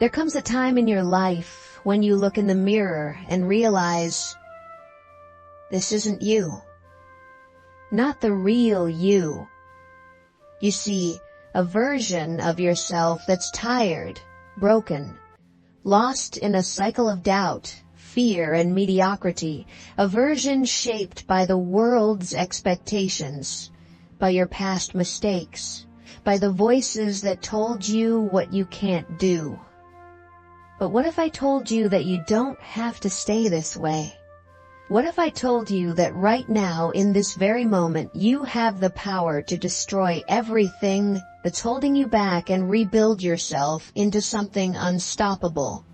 There comes a time in your life when you look in the mirror and realize, this isn't you. Not the real you. You see a version of yourself that's tired, broken, lost in a cycle of doubt, fear, and mediocrity, a version shaped by the world's expectations, by your past mistakes, by the voices that told you what you can't do. But what if I told you that you don't have to stay this way? What if I told you that right now, in this very moment, you have the power to destroy everything that's holding you back and rebuild yourself into something unstoppable?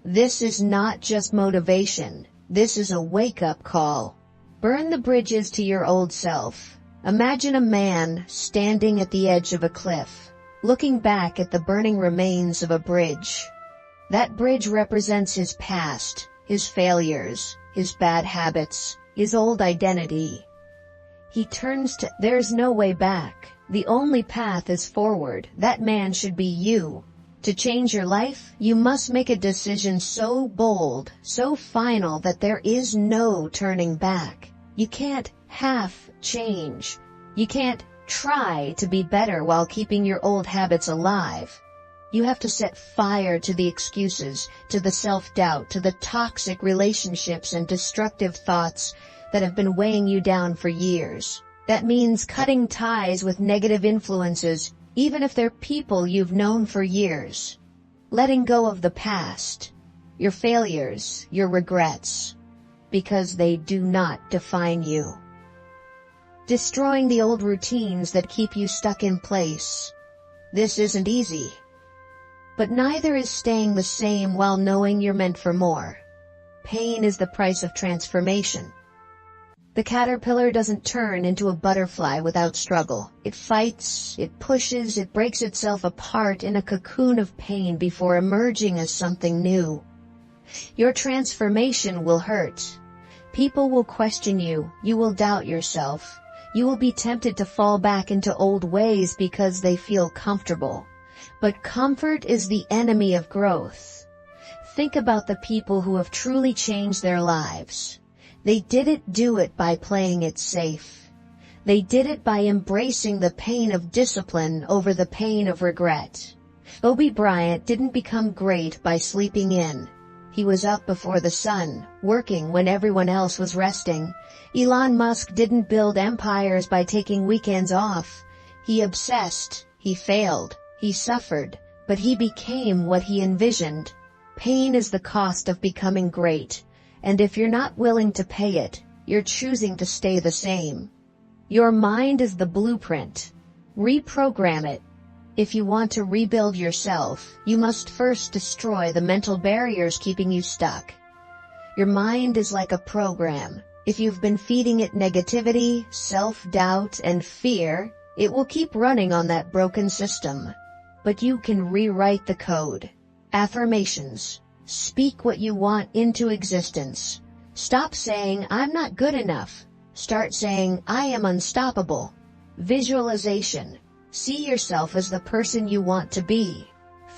This is not just motivation. This is a wake-up call. Burn the bridges to your old self. Imagine a man standing at the edge of a cliff, looking back at the burning remains of a bridge. That bridge represents his past, his failures, his bad habits, his old identity. He turns to, there's no way back. The only path is forward. That man should be you. To change your life, you must make a decision so bold, so final that there is no turning back. You can't half change. You can't try to be better while keeping your old habits alive. You have to set fire to the excuses, to the self-doubt, to the toxic relationships and destructive thoughts that have been weighing you down for years. That means cutting ties with negative influences, even if they're people you've known for years. Letting go of the past, your failures, your regrets, because they do not define you. Destroying the old routines that keep you stuck in place. This isn't easy. But neither is staying the same while knowing you're meant for more. Pain is the price of transformation. The caterpillar doesn't turn into a butterfly without struggle. It fights, it pushes, it breaks itself apart in a cocoon of pain before emerging as something new. Your transformation will hurt. People will question you, you will doubt yourself. You will be tempted to fall back into old ways because they feel comfortable. But comfort is the enemy of growth. Think about the people who have truly changed their lives. They didn't do it by playing it safe. They did it by embracing the pain of discipline over the pain of regret. Kobe Bryant didn't become great by sleeping in. He was up before the sun, working when everyone else was resting. Elon Musk didn't build empires by taking weekends off. He obsessed, he failed, he suffered, but he became what he envisioned. Pain is the cost of becoming great, and if you're not willing to pay it, you're choosing to stay the same. Your mind is the blueprint. Reprogram it. If you want to rebuild yourself, you must first destroy the mental barriers keeping you stuck. Your mind is like a program. If you've been feeding it negativity, self-doubt, and fear, it will keep running on that broken system. But you can rewrite the code. Affirmations. Speak what you want into existence. Stop saying, I'm not good enough. Start saying, I am unstoppable. Visualization. See yourself as the person you want to be.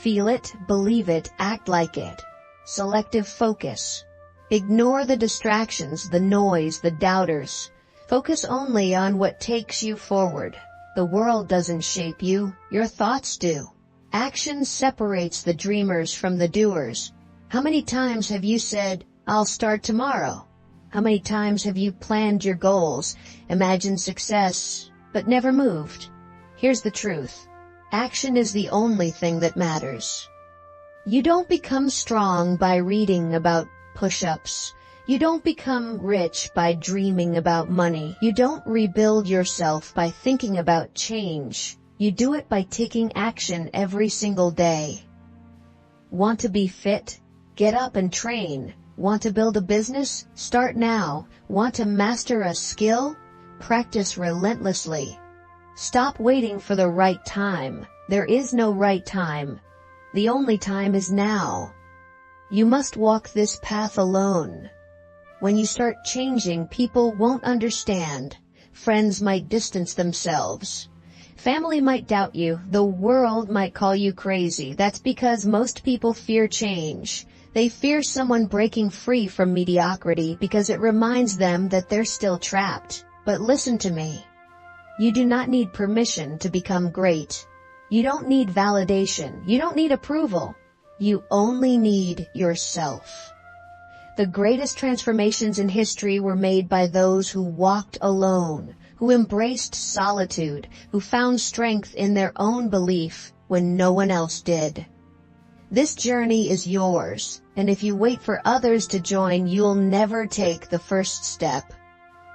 Feel it, believe it, act like it. Selective focus. Ignore the distractions, the noise, the doubters. Focus only on what takes you forward. The world doesn't shape you, your thoughts do. Action separates the dreamers from the doers. How many times have you said, I'll start tomorrow? How many times have you planned your goals, imagined success, but never moved? Here's the truth. Action is the only thing that matters. You don't become strong by reading about push-ups. You don't become rich by dreaming about money. You don't rebuild yourself by thinking about change. You do it by taking action every single day. Want to be fit? Get up and train. Want to build a business? Start now. Want to master a skill? Practice relentlessly. Stop waiting for the right time. There is no right time. The only time is now. You must walk this path alone. When you start changing, people won't understand. Friends might distance themselves. Family might doubt you, the world might call you crazy. That's because most people fear change. They fear someone breaking free from mediocrity because it reminds them that they're still trapped. But listen to me. You do not need permission to become great. You don't need validation. You don't need approval. You only need yourself. The greatest transformations in history were made by those who walked alone, who embraced solitude, who found strength in their own belief when no one else did. This journey is yours, and if you wait for others to join, you'll never take the first step.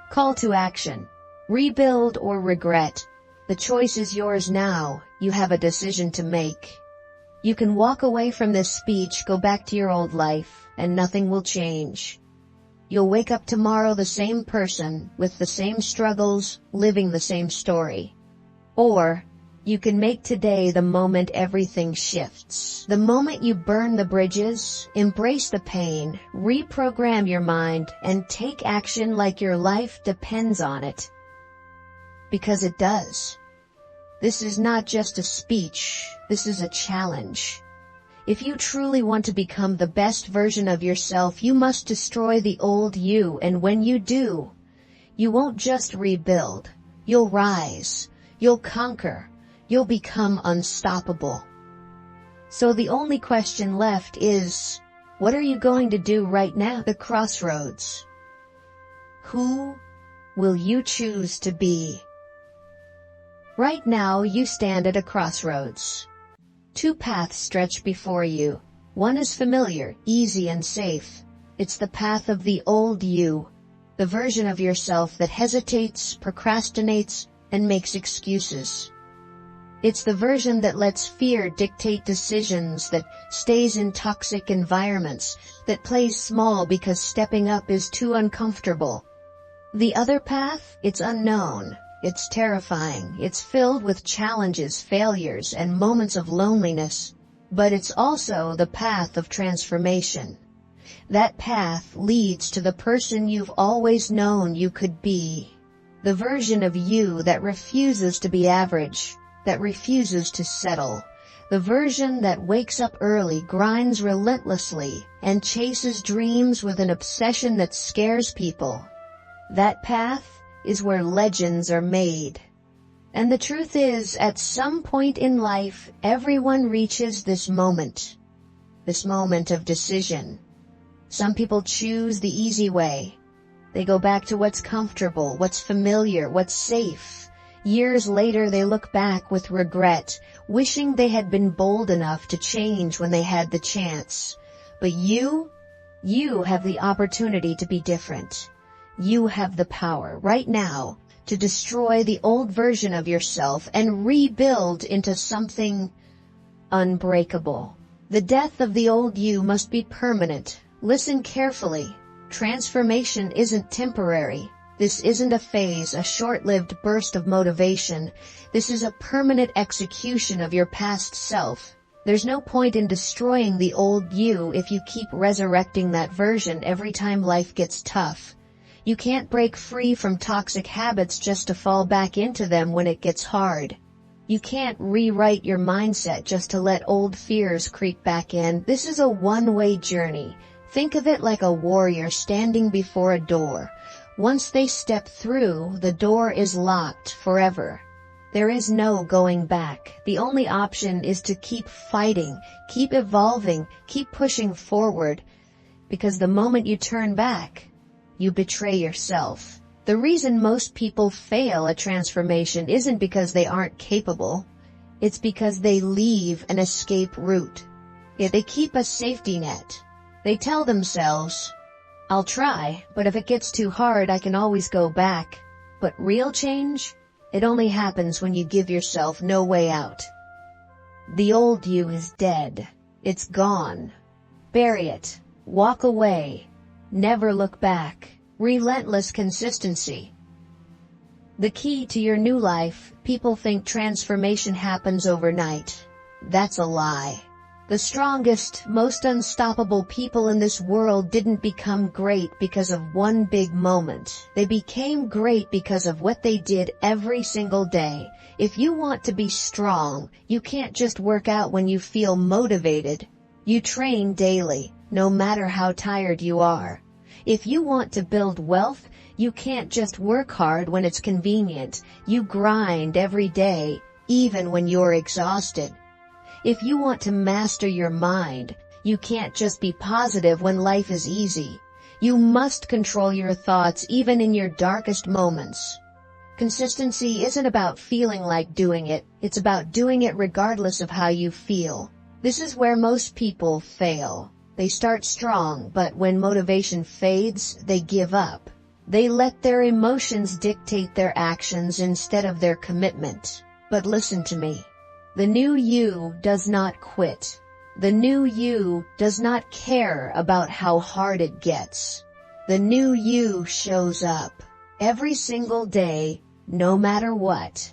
Call to action. Rebuild or regret. The choice is yours now. You have a decision to make. You can walk away from this speech, go back to your old life, and nothing will change. You'll wake up tomorrow the same person, with the same struggles, living the same story. Or, you can make today the moment everything shifts. The moment you burn the bridges, embrace the pain, reprogram your mind, and take action like your life depends on it. Because it does. This is not just a speech, this is a challenge. If you truly want to become the best version of yourself, you must destroy the old you, and when you do, you won't just rebuild. You'll rise, you'll conquer, you'll become unstoppable. So the only question left is, what are you going to do right now? The crossroads. Who will you choose to be? Right now you stand at a crossroads. Two paths stretch before you. One is familiar, easy and safe. It's the path of the old you, the version of yourself that hesitates, procrastinates, and makes excuses. It's the version that lets fear dictate decisions, that stays in toxic environments, that plays small because stepping up is too uncomfortable. The other path, it's unknown. It's terrifying, it's filled with challenges, failures, and moments of loneliness. But it's also the path of transformation. That path leads to the person you've always known you could be. The version of you that refuses to be average, that refuses to settle. The version that wakes up early, grinds relentlessly, and chases dreams with an obsession that scares people. That path is where legends are made. And the truth is, at some point in life, everyone reaches this moment of decision. Some people choose the easy way. They go back to what's comfortable, what's familiar, what's safe. Years later they look back with regret, wishing they had been bold enough to change when they had the chance. But you have the opportunity to be different. You have the power right now to destroy the old version of yourself and rebuild into something unbreakable. The death of the old you must be permanent. Listen carefully. Transformation isn't temporary. This isn't a phase, a short-lived burst of motivation. This is a permanent execution of your past self. There's no point in destroying the old you if you keep resurrecting that version every time life gets tough. You can't break free from toxic habits just to fall back into them when it gets hard. You can't rewrite your mindset just to let old fears creep back in. This is a one-way journey. Think of it like a warrior standing before a door. Once they step through, the door is locked forever. There is no going back. The only option is to keep fighting, keep evolving, keep pushing forward. Because the moment you turn back, you betray yourself. The reason most people fail at transformation isn't because they aren't capable. It's because they leave an escape route. They keep a safety net. They tell themselves, I'll try, but if it gets too hard I can always go back. But real change? It only happens when you give yourself no way out. The old you is dead. It's gone. Bury it. Walk away. Never look back. Relentless consistency. The key to your new life. People think transformation happens overnight. That's a lie. The strongest, most unstoppable people in this world didn't become great because of one big moment. They became great because of what they did every single day. If you want to be strong, you can't just work out when you feel motivated. You train daily, no matter how tired you are. If you want to build wealth, you can't just work hard when it's convenient. You grind every day, even when you're exhausted. If you want to master your mind, you can't just be positive when life is easy. You must control your thoughts even in your darkest moments. Consistency isn't about feeling like doing it, it's about doing it regardless of how you feel. This is where most people fail. They start strong, but when motivation fades, they give up. They let their emotions dictate their actions instead of their commitment. But listen to me. The new you does not quit. The new you does not care about how hard it gets. The new you shows up every single day, no matter what.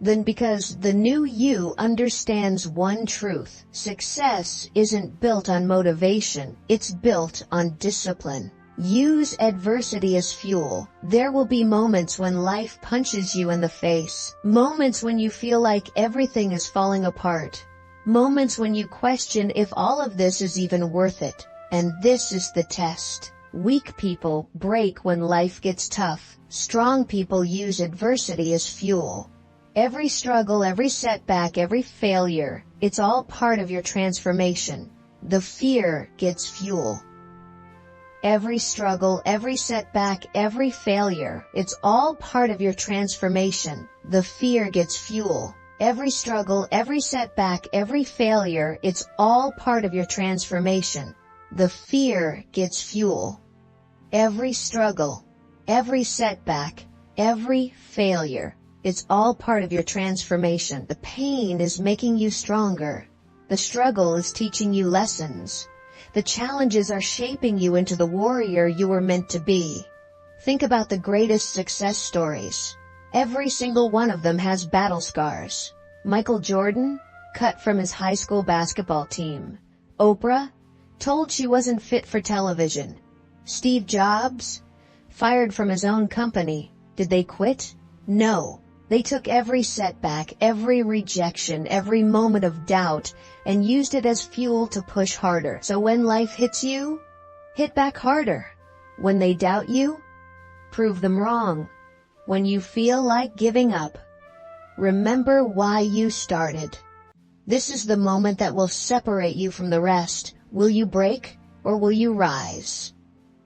Then because the new you understands one truth: success isn't built on motivation, it's built on discipline. Use adversity as fuel. There will be moments when life punches you in the face, moments when you feel like everything is falling apart, moments when you question if all of this is even worth it. And this is the test. Weak people break when life gets tough. Strong people use adversity as fuel. Every struggle, every setback, every failure, it's all part of your transformation. The fear gets fuel. Every struggle, every setback, every failure, it's all part of your transformation. The fear gets fuel. Every struggle, every setback, every failure, it's all part of your transformation. The fear gets fuel. Every struggle, every setback, every failure, it's all part of your transformation. The pain is making you stronger. The struggle is teaching you lessons. The challenges are shaping you into the warrior you were meant to be. Think about the greatest success stories. Every single one of them has battle scars. Michael Jordan, cut from his high school basketball team. Oprah, told she wasn't fit for television. Steve Jobs, fired from his own company. Did they quit? No. They took every setback, every rejection, every moment of doubt, and used it as fuel to push harder. So when life hits you, hit back harder. When they doubt you, prove them wrong. When you feel like giving up, remember why you started. This is the moment that will separate you from the rest. Will you break, or will you rise?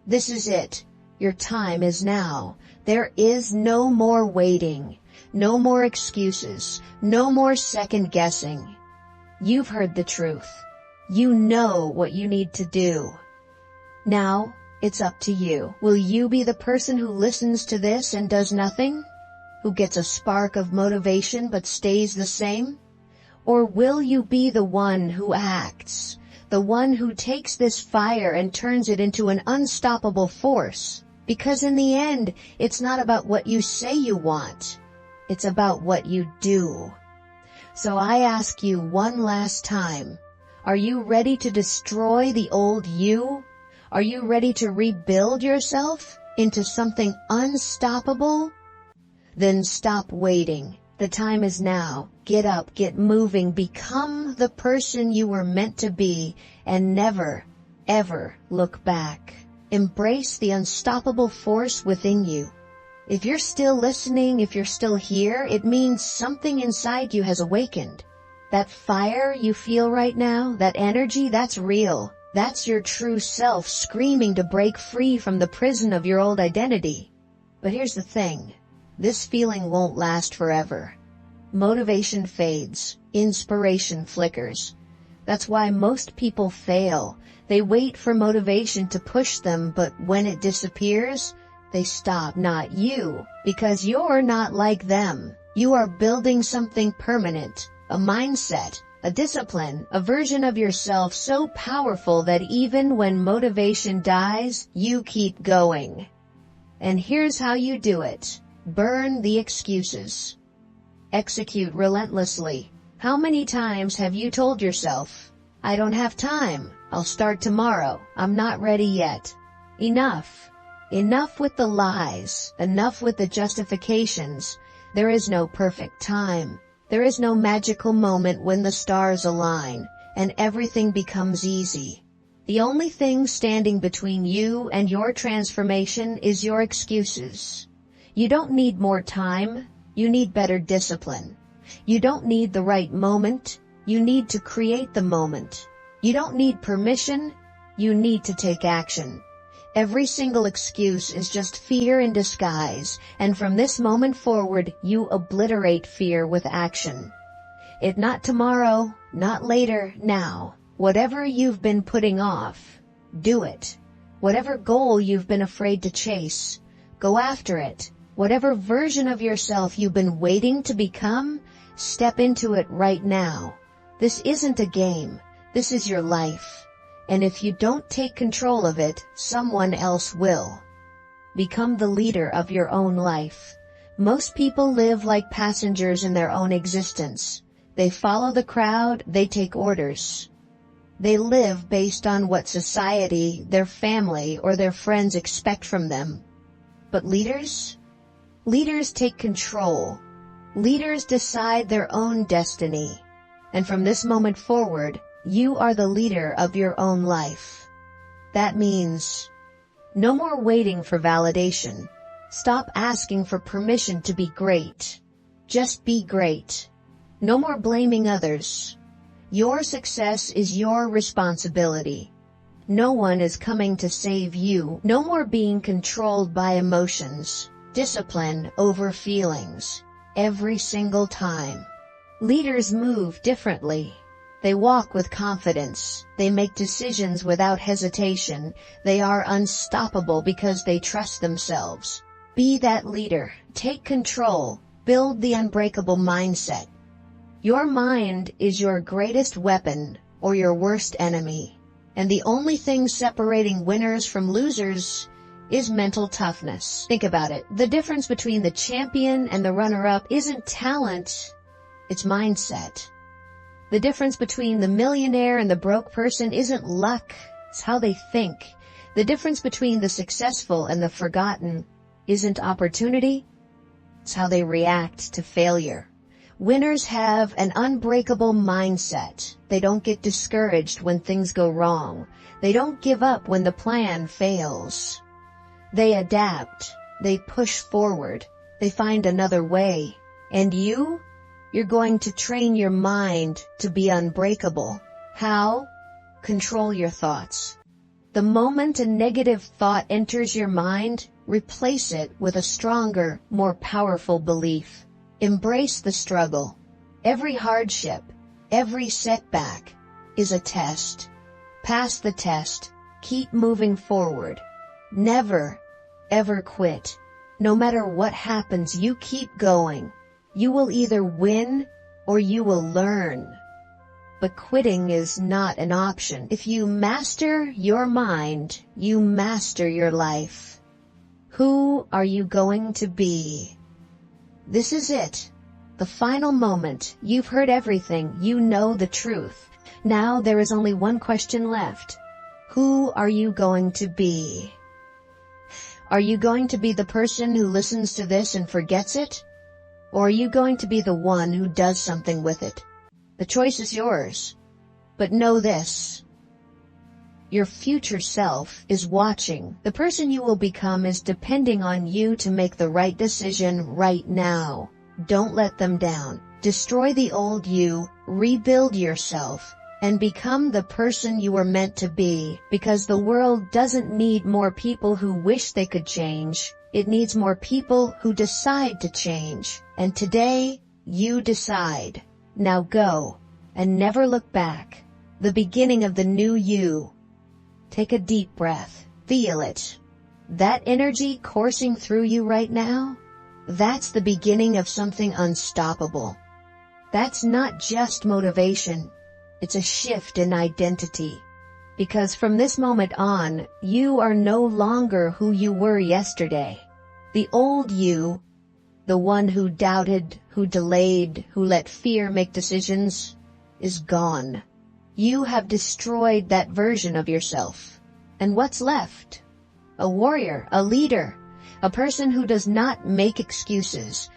This is it. Your time is now. There is no more waiting. No more excuses, no more second guessing. You've heard the truth. You know what you need to do. Now, it's up to you. Will you be the person who listens to this and does nothing? Who gets a spark of motivation but stays the same? Or will you be the one who acts? The one who takes this fire and turns it into an unstoppable force? Because in the end, it's not about what you say you want. It's about what you do. So I ask you one last time, are you ready to destroy the old you? Are you ready to rebuild yourself into something unstoppable? Then stop waiting. The time is now. Get up, get moving, become the person you were meant to be, and never, ever look back. Embrace the unstoppable force within you. If you're still listening, if you're still here, it means something inside you has awakened. That fire you feel right now, that energy, that's real. That's your true self screaming to break free from the prison of your old identity. But here's the thing. This feeling won't last forever. Motivation fades. Inspiration flickers. That's why most people fail. They wait for motivation to push them, but when it disappears, they stop. Not you, because you're not like them. You are building something permanent, a mindset, a discipline, a version of yourself so powerful that even when motivation dies, you keep going. And here's how you do it. Burn the excuses. Execute relentlessly. How many times have you told yourself, I don't have time. I'll start tomorrow. I'm not ready yet. Enough. Enough with the lies. Enough with the justifications. There is no perfect time. There is no magical moment when the stars align and everything becomes easy. The only thing standing between you and your transformation is your excuses. You don't need more time. You need better discipline. You don't need the right moment. You need to create the moment. You don't need permission. You need to take action. Every single excuse is just fear in disguise, and from this moment forward, you obliterate fear with action. If not tomorrow, not later, now. Whatever you've been putting off, do it. Whatever goal you've been afraid to chase, go after it. Whatever version of yourself you've been waiting to become, step into it right now. This isn't a game. This is your life. And if you don't take control of it, someone else will. Become the leader of your own life. Most people live like passengers in their own existence. They follow the crowd, they take orders. They live based on what society, their family, or their friends expect from them. But leaders? Leaders take control. Leaders decide their own destiny. And from this moment forward, you are the leader of your own life. That means no more waiting for validation. Stop asking for permission to be great. Just be great. No more blaming others. Your success is your responsibility. No one is coming to save you. No more being controlled by emotions. Discipline over feelings. Every single time. Leaders move differently. They walk with confidence. They make decisions without hesitation. They are unstoppable because they trust themselves. Be that leader. Take control. Build the unbreakable mindset. Your mind is your greatest weapon or your worst enemy. And the only thing separating winners from losers is mental toughness. Think about it. The difference between the champion and the runner-up isn't talent, it's mindset. The difference between the millionaire and the broke person isn't luck, it's how they think. The difference between the successful and the forgotten isn't opportunity, it's how they react to failure. Winners have an unbreakable mindset. They don't get discouraged when things go wrong. They don't give up when the plan fails. They adapt. They push forward. They find another way. And you're going to train your mind to be unbreakable. How? Control your thoughts. The moment a negative thought enters your mind, replace it with a stronger, more powerful belief. Embrace the struggle. Every hardship, every setback is a test. Pass the test. Keep moving forward. Never, ever quit. No matter what happens, you keep going. You will either win or you will learn. But quitting is not an option. If you master your mind, you master your life. Who are you going to be? This is it. The final moment. You've heard everything. You know the truth. Now there is only one question left. Who are you going to be? Are you going to be the person who listens to this and forgets it? Or are you going to be the one who does something with it? The choice is yours. But know this. Your future self is watching. The person you will become is depending on you to make the right decision right now. Don't let them down. Destroy the old you, rebuild yourself, and become the person you were meant to be, because the world doesn't need more people who wish they could change. It needs more people who decide to change. And today, you decide. Now go, and never look back. The beginning of the new you. Take a deep breath. Feel it. That energy coursing through you right now? That's the beginning of something unstoppable. That's not just motivation. It's a shift in identity. Because from this moment on, you are no longer who you were yesterday. The old you, the one who doubted, who delayed, who let fear make decisions, is gone. You have destroyed that version of yourself. And what's left? A warrior, a leader, a person who does not make excuses,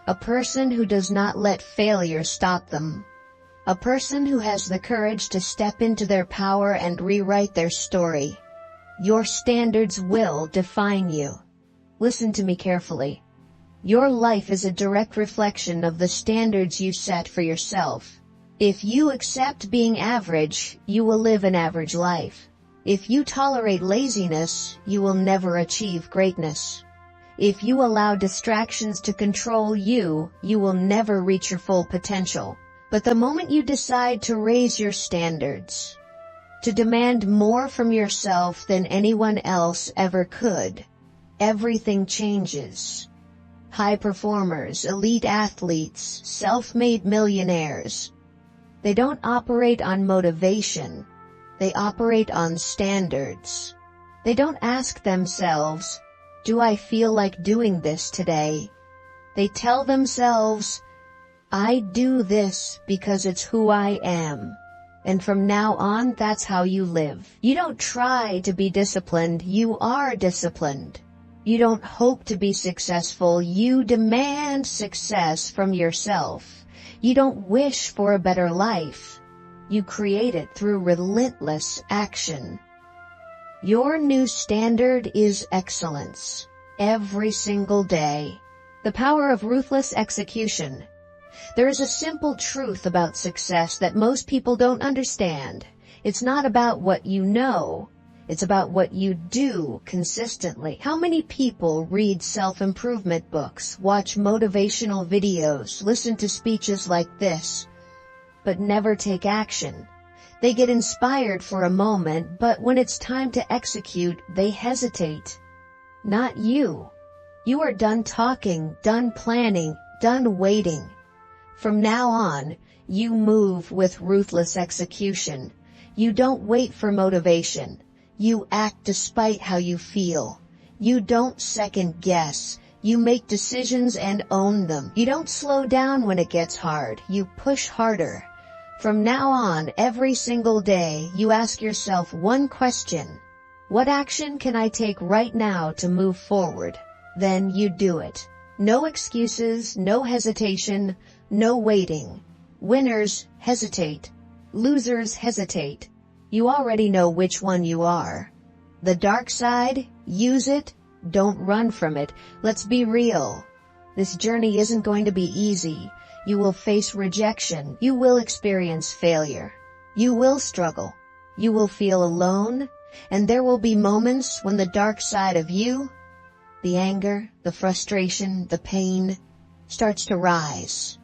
a person who does not let failure stop them, a person who has the courage to step into their power and rewrite their story. Your standards will define you. Listen to me carefully. Your life is a direct reflection of the standards you set for yourself. If you accept being average, you will live an average life. If you tolerate laziness, you will never achieve greatness. If you allow distractions to control you, you will never reach your full potential. But the moment you decide to raise your standards, to demand more from yourself than anyone else ever could, everything changes. High performers, elite athletes, self-made millionaires, they don't operate on motivation. They operate on standards. They don't ask themselves, do I feel like doing this today? They tell themselves, I do this because it's who I am. And from now on, that's how you live. You don't try to be disciplined, you are disciplined. You don't hope to be successful, you demand success from yourself. You don't wish for a better life. You create it through relentless action. Your new standard is excellence. Every single day. The power of ruthless execution. There is a simple truth about success that most people don't understand. It's not about what you know. It's about what you do consistently. How many people read self-improvement books, watch motivational videos, listen to speeches like this, but never take action? They get inspired for a moment, but when it's time to execute, they hesitate. Not you. You are done talking, done planning, done waiting. From now on, you move with ruthless execution. You don't wait for motivation. You act despite how you feel. You don't second guess. You make decisions and own them. You don't slow down when it gets hard. You push harder. From now on, every single day, you ask yourself one question. What action can I take right now to move forward? Then you do it. No excuses, no hesitation, no waiting. Winners hesitate. Losers hesitate. You already know which one you are. The dark side, use it, don't run from it. Let's be real. This journey isn't going to be easy. You will face rejection. You will experience failure. You will struggle. You will feel alone. And there will be moments when the dark side of you, the anger, the frustration, the pain, starts to rise.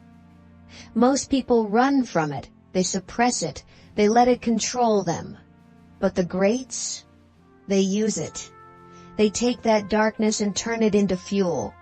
Most people run from it. They suppress it. They let it control them. But the greats, they use it. They take that darkness and turn it into fuel.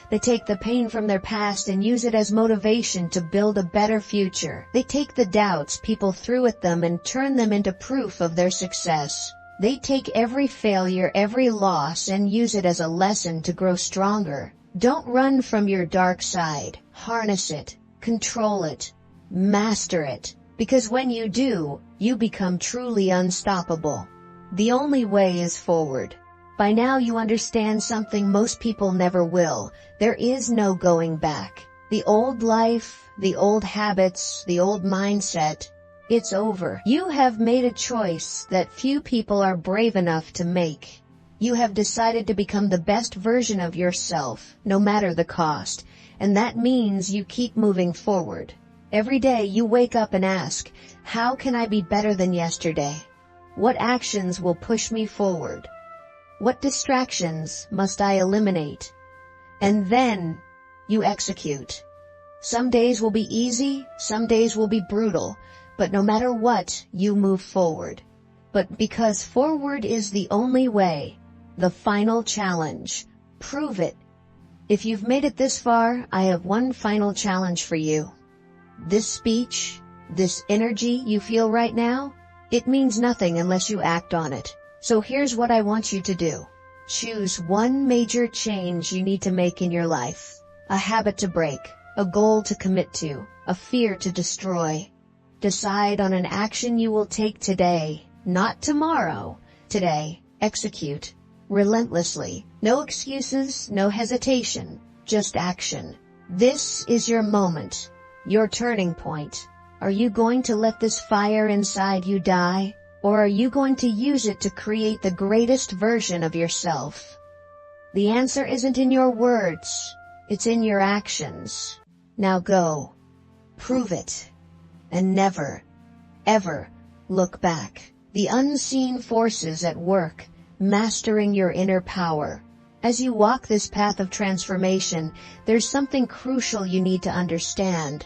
They take the pain from their past and use it as motivation to build a better future. They take the doubts people threw at them and turn them into proof of their success. They take every failure, every loss, and use it as a lesson to grow stronger. Don't run from your dark side. Harness it. Control it. Master it. Because when you do, you become truly unstoppable. The only way is forward. By now you understand something most people never will. There is no going back. The old life, the old habits, the old mindset, it's over. You have made a choice that few people are brave enough to make. You have decided to become the best version of yourself, no matter the cost, and that means you keep moving forward. Every day you wake up and ask, how can I be better than yesterday? What actions will push me forward? What distractions must I eliminate? And then you execute. Some days will be easy, some days will be brutal, but no matter what, you move forward. But because forward is the only way, the final challenge, prove it. If you've made it this far, I have one final challenge for you. This speech, this energy you feel right now, it means nothing unless you act on it. So here's what I want you to do. Choose one major change you need to make in your life. A habit to break, a goal to commit to, a fear to destroy. Decide on an action you will take today, not tomorrow. Today, execute. Relentlessly. No excuses, no hesitation, just action. This is your moment, your turning point. Are you going to let this fire inside you die, or are you going to use it to create the greatest version of yourself? The answer isn't in your words, it's in your actions. Now go. Prove it. And never, ever look back. The unseen forces at work, mastering your inner power. As you walk this path of transformation, there's something crucial you need to understand.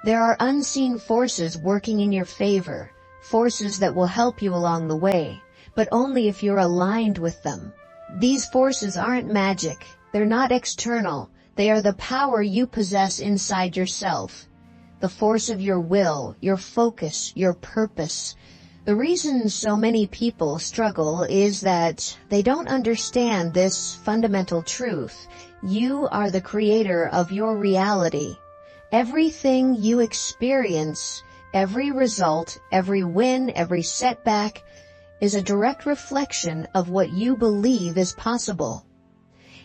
There are unseen forces working in your favor, forces that will help you along the way, but only if you're aligned with them. These forces aren't magic, they're not external, they are the power you possess inside yourself. The force of your will, your focus, your purpose. The reason so many people struggle is that they don't understand this fundamental truth. You are the creator of your reality. Everything you experience, every result, every win, every setback, is a direct reflection of what you believe is possible.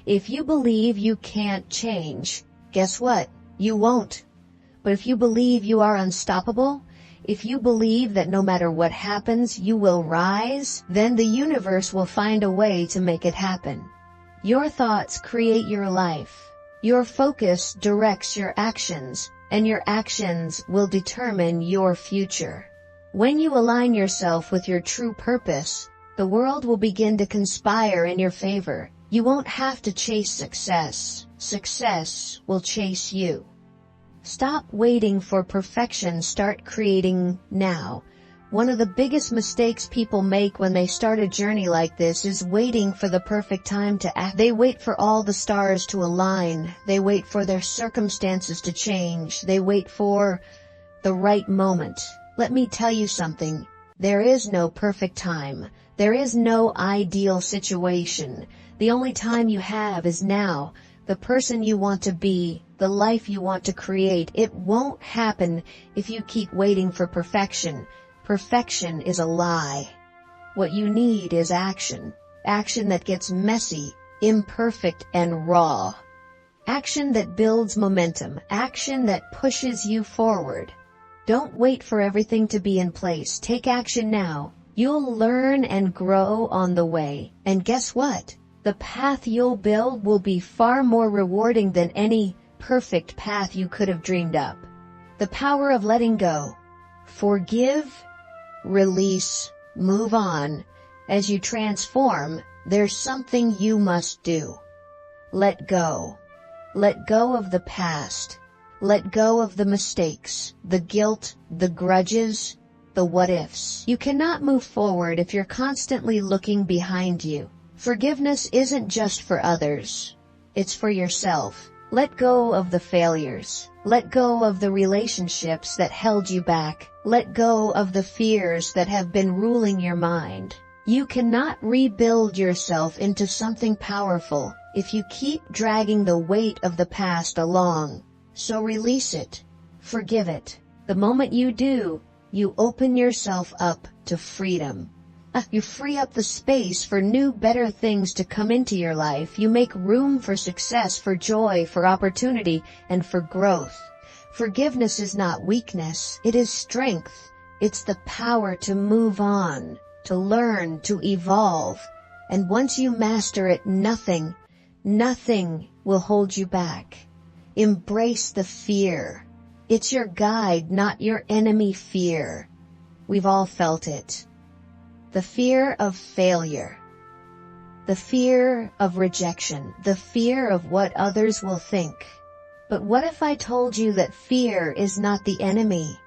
If you believe you can't change, guess what? You won't. But if you believe you are unstoppable, if you believe that no matter what happens you will rise, then the universe will find a way to make it happen. Your thoughts create your life. Your focus directs your actions, and your actions will determine your future. When you align yourself with your true purpose, the world will begin to conspire in your favor. You won't have to chase success. Success will chase you. Stop waiting for perfection, start creating now. One of the biggest mistakes people make when they start a journey like this is waiting for the perfect time to act. They wait for all the stars to align. They wait for their circumstances to change. They wait for the right moment. Let me tell you something. There is no perfect time. There is no ideal situation. The only time you have is now. The person you want to be, the life you want to create. It won't happen if you keep waiting for perfection. Perfection is a lie. What you need is action. Action that gets messy, imperfect, and raw. Action that builds momentum. Action that pushes you forward. Don't wait for everything to be in place. Take action now. You'll learn and grow on the way. And guess what? The path you'll build will be far more rewarding than any perfect path you could have dreamed up. The power of letting go. Forgive, release, move on. As you transform, there's something you must do. Let go. Let go of the past. Let go of the mistakes, the guilt, the grudges, the what-ifs. You cannot move forward if you're constantly looking behind you. Forgiveness isn't just for others. It's for yourself. Let go of the failures. Let go of the relationships that held you back. Let go of the fears that have been ruling your mind. You cannot rebuild yourself into something powerful if you keep dragging the weight of the past along. So release it. Forgive it. The moment you do, you open yourself up to freedom. You free up the space for new, better things to come into your life. You make room for success, for joy, for opportunity, and for growth. Forgiveness is not weakness, it is strength. It's the power to move on, to learn, to evolve. And once you master it, nothing will hold you back. Embrace the fear. It's your guide, not your enemy. Fear. We've all felt it. The fear of failure, the fear of rejection, the fear of what others will think. But what if I told you that fear is not the enemy?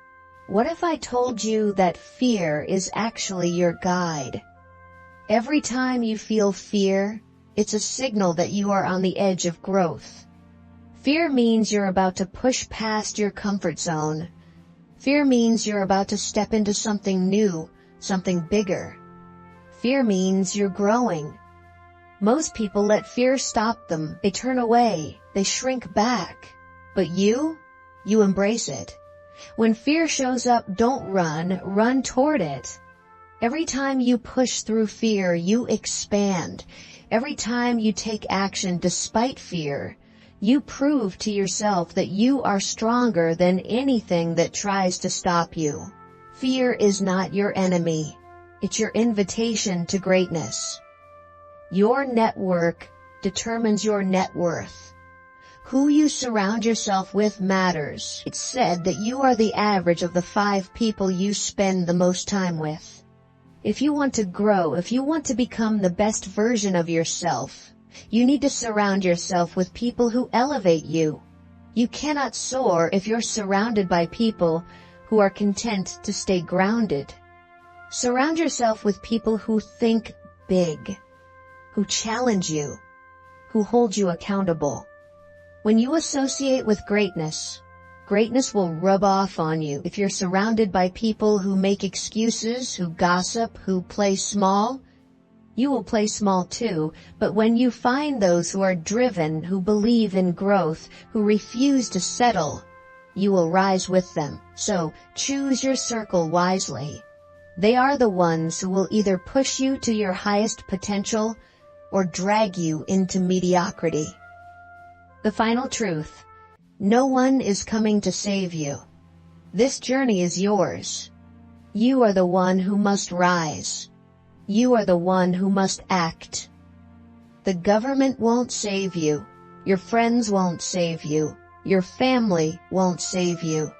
What if I told you that fear is actually your guide? Every time you feel fear, it's a signal that you are on the edge of growth. Fear means you're about to push past your comfort zone. Fear means you're about to step into something new, something bigger. Fear means you're growing. Most people let fear stop them. They turn away. They shrink back. But you embrace it. When fear shows up, don't run, run toward it. Every time you push through fear, you expand. Every time you take action despite fear, you prove to yourself that you are stronger than anything that tries to stop you. Fear is not your enemy. It's your invitation to greatness. Your network determines your net worth. Who you surround yourself with matters. It's said that you are the average of the 5 people you spend the most time with. If you want to grow, if you want to become the best version of yourself, you need to surround yourself with people who elevate you. You cannot soar if you're surrounded by people who are content to stay grounded. Surround yourself with people who think big, who challenge you, who hold you accountable. When you associate with greatness, greatness will rub off on you. If you're surrounded by people who make excuses, who gossip, who play small, you will play small too. But when you find those who are driven, who believe in growth, who refuse to settle, you will rise with them. So, choose your circle wisely. They are the ones who will either push you to your highest potential or drag you into mediocrity. The final truth: no one is coming to save you. This journey is yours. You are the one who must rise. You are the one who must act. The government won't save you. Your friends won't save you. Your family won't save you.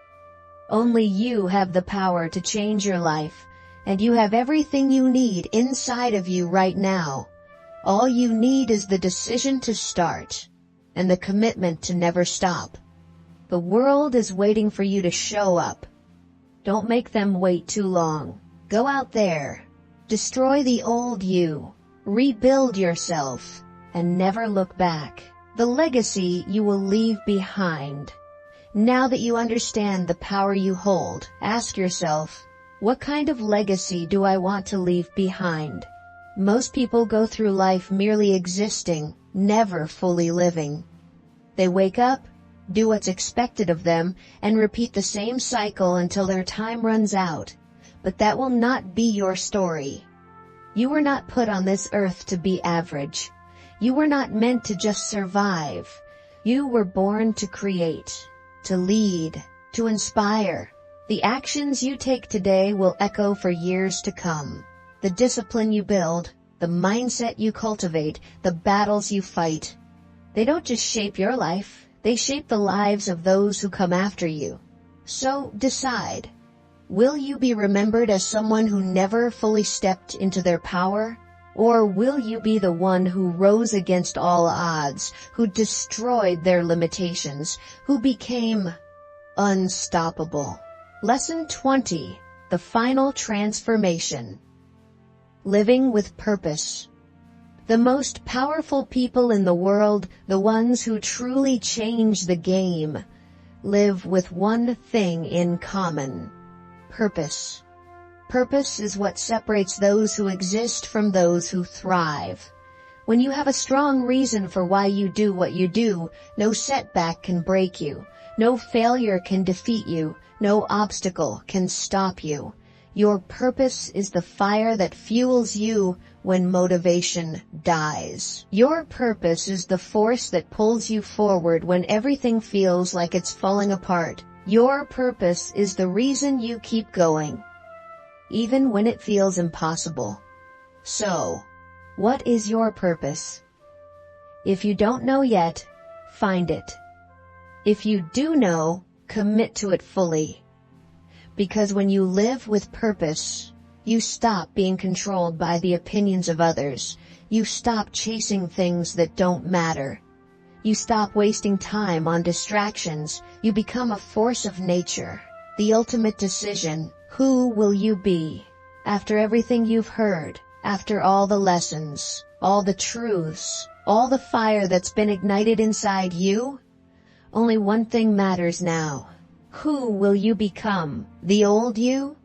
Only you have the power to change your life, and you have everything you need inside of you right now. All you need is the decision to start, and the commitment to never stop. The world is waiting for you to show up. Don't make them wait too long. Go out there. Destroy the old you. Rebuild yourself, and never look back. The legacy you will leave behind. Now that you understand the power you hold, ask yourself, what kind of legacy do I want to leave behind? Most people go through life merely existing, never fully living. They wake up, do what's expected of them, and repeat the same cycle until their time runs out. But that will not be your story. You were not put on this earth to be average. You were not meant to just survive. You were born to create, to lead, to inspire. The actions you take today will echo for years to come. The discipline you build, the mindset you cultivate, the battles you fight, they don't just shape your life, they shape the lives of those who come after you. So decide, will you be remembered as someone who never fully stepped into their power? Or will you be the one who rose against all odds, who destroyed their limitations, who became unstoppable? Lesson 20, the final transformation. Living with purpose. The most powerful people in the world, the ones who truly change the game, live with one thing in common: purpose. Purpose is what separates those who exist from those who thrive. When you have a strong reason for why you do what you do, no setback can break you, no failure can defeat you, no obstacle can stop you. Your purpose is the fire that fuels you when motivation dies. Your purpose is the force that pulls you forward when everything feels like it's falling apart. Your purpose is the reason you keep going, even when it feels impossible. So, what is your purpose? If you don't know yet, find it. If you do know, commit to it fully. Because when you live with purpose, you stop being controlled by the opinions of others. You stop chasing things that don't matter. You stop wasting time on distractions. You become a force of nature. The ultimate decision: who will you be? After everything you've heard, after all the lessons, all the truths, all the fire that's been ignited inside you, only one thing matters now. Who will you become? The old you?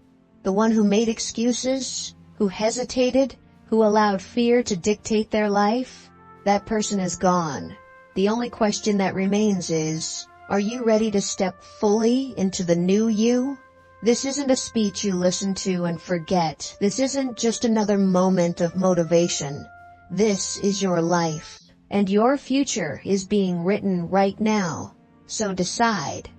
The one who made excuses? Who hesitated? Who allowed fear to dictate their life? That person is gone. The only question that remains is, Are you ready to step fully into the new you? This isn't a speech you listen to and forget. This isn't just another moment of motivation. This is your life, and your future is being written right now. So decide.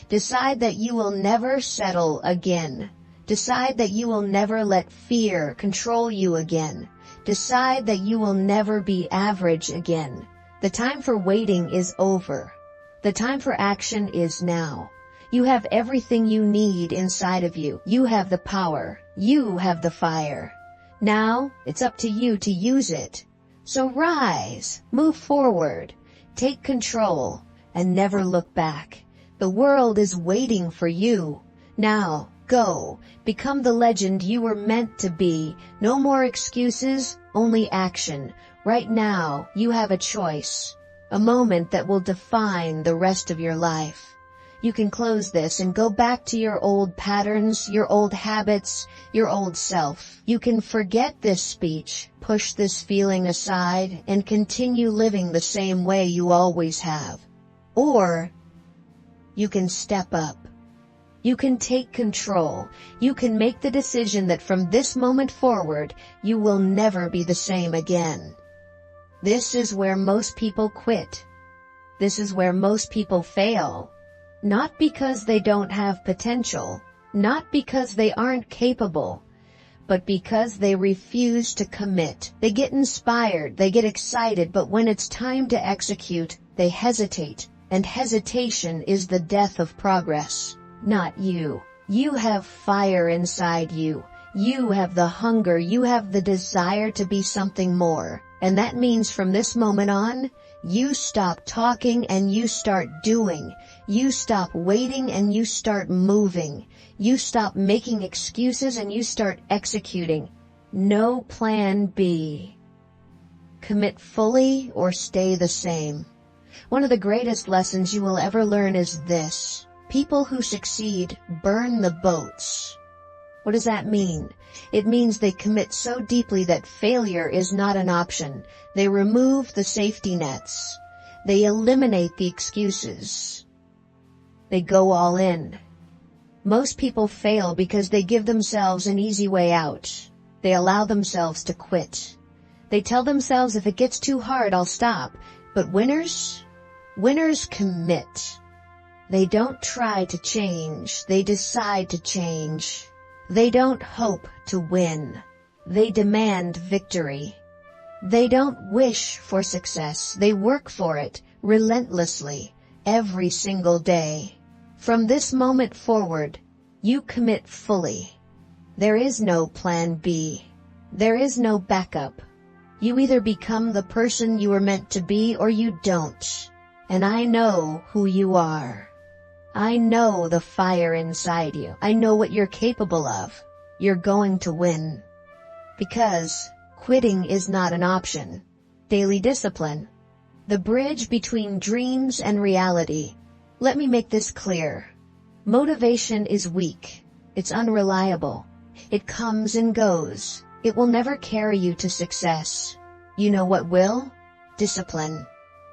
Decide that you will never settle again. Decide that you will never let fear control you again. Decide that you will never be average again. The time for waiting is over. The time for action is now. You have everything you need inside of you. You have the power. You have the fire. Now, it's up to you to use it. So rise, move forward, take control, and never look back. The world is waiting for you. Now, go, become the legend you were meant to be. No more excuses, only action. Right now, you have a choice. A moment that will define the rest of your life. You can close this and go back to your old patterns, your old habits, your old self. You can forget this speech, push this feeling aside, and continue living the same way you always have. Or, you can step up. You can take control. You can make the decision that from this moment forward, you will never be the same again. This is where most people quit. This is where most people fail. Not because they don't have potential, not because they aren't capable, but because they refuse to commit. They get inspired, they get excited, but when it's time to execute, they hesitate, and hesitation is the death of progress. Not you. You have fire inside you. You have the hunger, you have the desire to be something more. And that means from this moment on, you stop talking and you start doing. You stop waiting and you start moving. You stop making excuses and you start executing. No plan B. Commit fully or stay the same. One of the greatest lessons you will ever learn is this. People who succeed burn the boats. What does that mean? It means they commit so deeply that failure is not an option. They remove the safety nets. They eliminate the excuses. They go all in. Most people fail because they give themselves an easy way out. They allow themselves to quit. They tell themselves if it gets too hard, I'll stop. But winners commit. They don't try to change. They decide to change. They don't hope to win. They demand victory. They don't wish for success. They work for it relentlessly every single day. From this moment forward, you commit fully. There is no plan B. There is no backup. You either become the person you were meant to be or you don't. And I know who you are. I know the fire inside you. I know what you're capable of. You're going to win. Because quitting is not an option. Daily discipline. The bridge between dreams and reality. Let me make this clear. Motivation is weak. It's unreliable. It comes and goes. It will never carry you to success. You know what will? Discipline.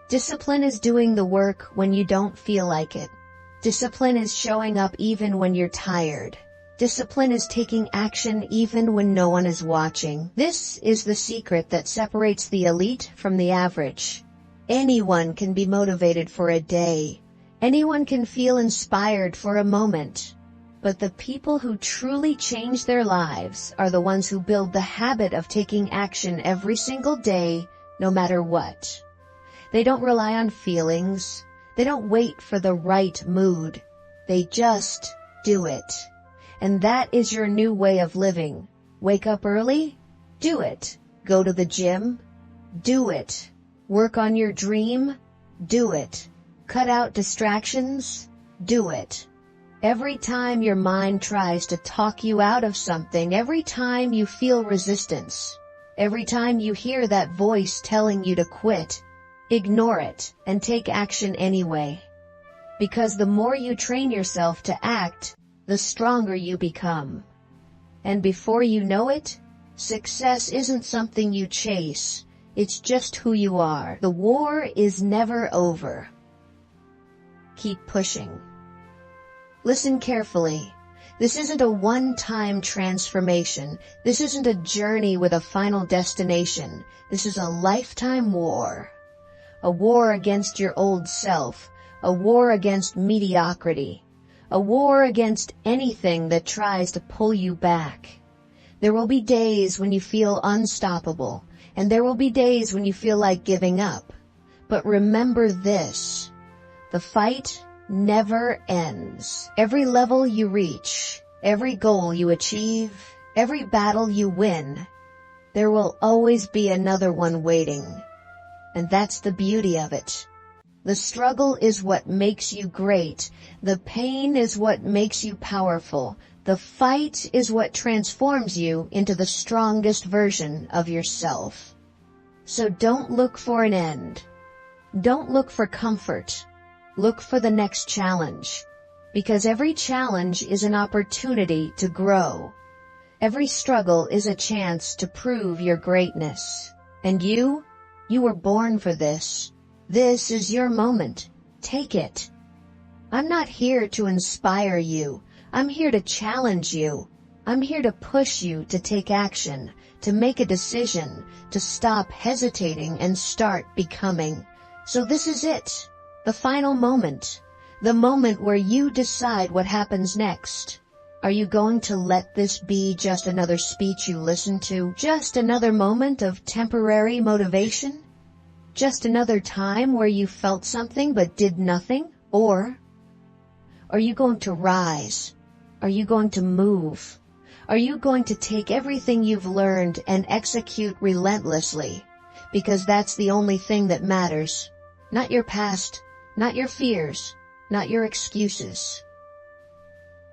Discipline is doing the work when you don't feel like it. Discipline is showing up even when you're tired. Discipline is taking action even when no one is watching. This is the secret that separates the elite from the average. Anyone can be motivated for a day. Anyone can feel inspired for a moment. But the people who truly change their lives are the ones who build the habit of taking action every single day, no matter what. They don't rely on feelings. They don't wait for the right mood. They just do it. And that is your new way of living. Wake up early? Do it. Go to the gym? Do it. Work on your dream? Do it. Cut out distractions? Do it. Every time your mind tries to talk you out of something, every time you feel resistance, every time you hear that voice telling you to quit, ignore it and take action anyway. Because the more you train yourself to act, the stronger you become. And before you know it, success isn't something you chase, it's just who you are. The war is never over. keep pushing. Listen carefully. This isn't a one-time transformation. This isn't a journey with a final destination. This is a lifetime war. A war against your old self. A war against mediocrity. A war against anything that tries to pull you back. There will be days when you feel unstoppable, and there will be days when you feel like giving up. But remember this: the fight never ends. Every level you reach, every goal you achieve, every battle you win, there will always be another one waiting. And that's the beauty of it. The struggle is what makes you great. The pain is what makes you powerful. The fight is what transforms you into the strongest version of yourself. So don't look for an end. Don't look for comfort. Look for the next challenge. Because every challenge is an opportunity to grow. Every struggle is a chance to prove your greatness. And you were born for this. This is your moment. Take it. I'm not here to inspire you. I'm here to challenge you. I'm here to push you to take action, to make a decision, to stop hesitating and start becoming. So this is it. The final moment. The moment where you decide what happens next. Are you going to let this be just another speech you listen to? Just another moment of temporary motivation? Just another time where you felt something but did nothing? Or are you going to rise? Are you going to move? Are you going to take everything you've learned and execute relentlessly? Because that's the only thing that matters. Not your past, not your fears, not your excuses.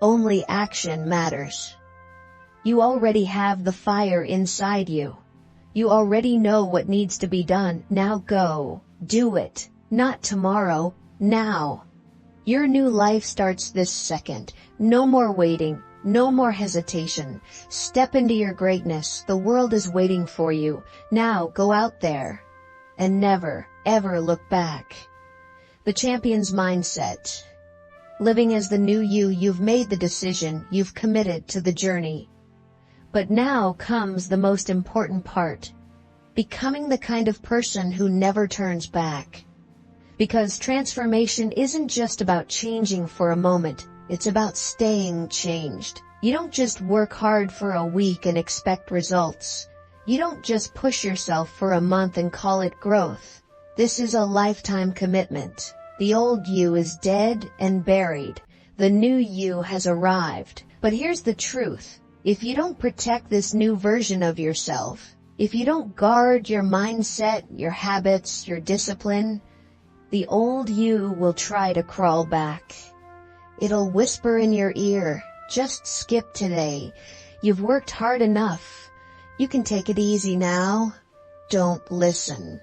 Only action matters. You already have the fire inside you. You already know what needs to be done. Now go. Do it. Not tomorrow. Now. Your new life starts this second. No more waiting. No more hesitation. Step into your greatness. The world is waiting for you. Now go out there. And never, ever look back. The champion's mindset. Living as the new you, you've made the decision, you've committed to the journey. But now comes the most important part. Becoming the kind of person who never turns back. Because transformation isn't just about changing for a moment, it's about staying changed. You don't just work hard for a week and expect results. You don't just push yourself for a month and call it growth. This is a lifetime commitment. The old you is dead and buried. The new you has arrived. But here's the truth. If you don't protect this new version of yourself, if you don't guard your mindset, your habits, your discipline, the old you will try to crawl back. It'll whisper in your ear, just skip today. You've worked hard enough. You can take it easy now. Don't listen.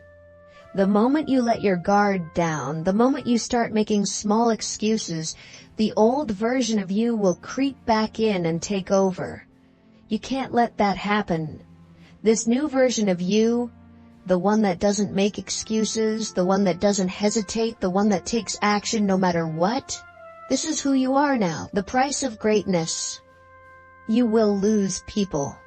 The moment you let your guard down, the moment you start making small excuses, the old version of you will creep back in and take over. You can't let that happen. This new version of you, the one that doesn't make excuses, the one that doesn't hesitate, the one that takes action no matter what, this is who you are now. The price of greatness. You will lose people.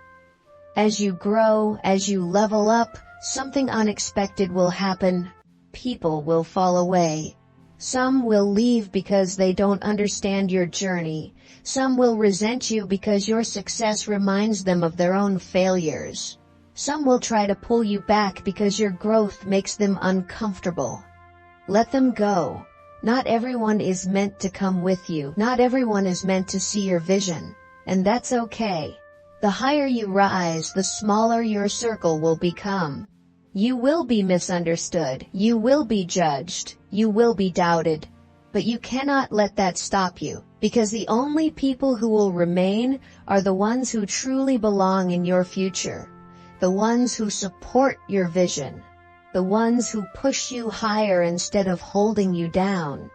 As you grow, as you level up, something unexpected will happen. People will fall away. Some will leave because they don't understand your journey. Some will resent you because your success reminds them of their own failures. Some will try to pull you back because your growth makes them uncomfortable. Let them go. Not everyone is meant to come with you. Not everyone is meant to see your vision. And that's okay. The higher you rise, the smaller your circle will become. You will be misunderstood. You will be judged. You will be doubted. But you cannot let that stop you, because the only people who will remain are the ones who truly belong in your future. The ones who support your vision. The ones who push you higher instead of holding you down.